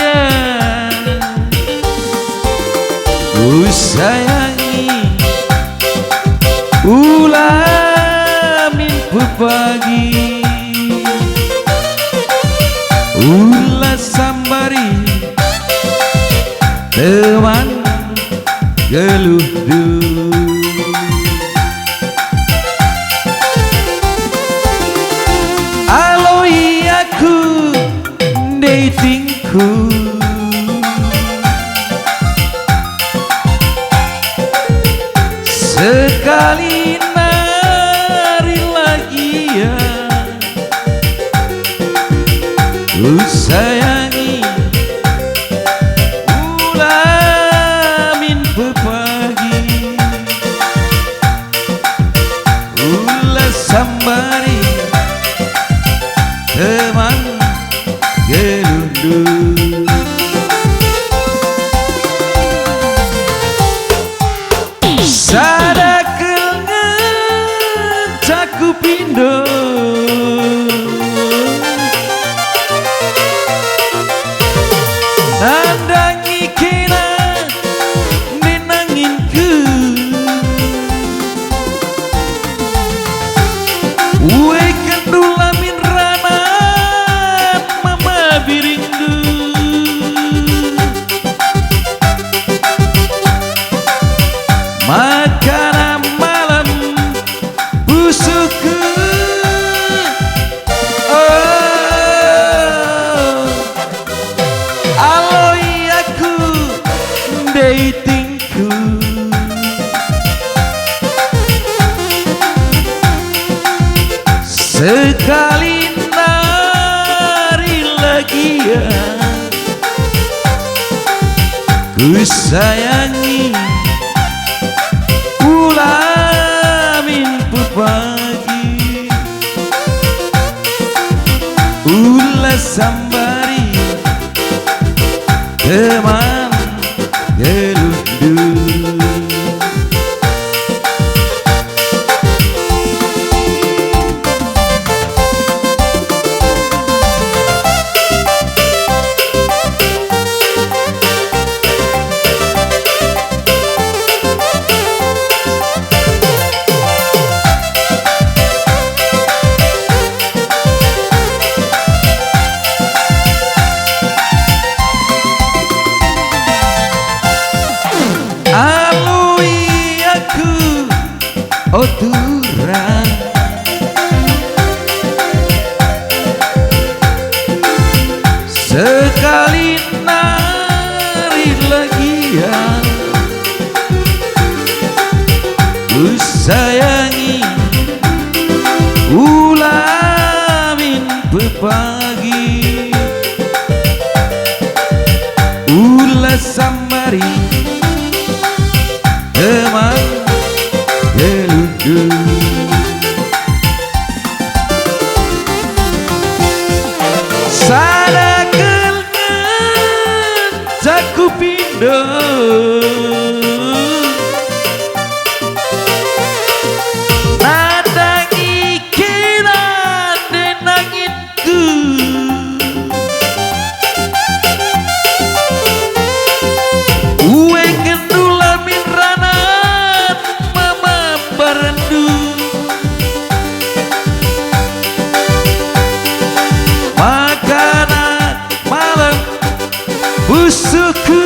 iya ku sayangi ulah mimpi pagi ulah sambari teman geluh aloi aku datingku sekali nari lagi ya ku sayangi ulah mimpi pagi ulah sambari teman gelundung sadakel ngecaku pindo nandangi kena nenanginku uwe kendulamin ranat mama birindu makanan malam busukku aloi aku datingku sekali nari lagi ya ku sayangi ulah mimpi pagi ulah sambari teman gelundung alui aku oturan sekali nari lagi ya ku sayangi ulah mimpi pagi ulah sambari teman gelundung sadakel ngecaku pindo nadangi kira denanginku uwe kendulamin ranat mama barendu makanan malam busukku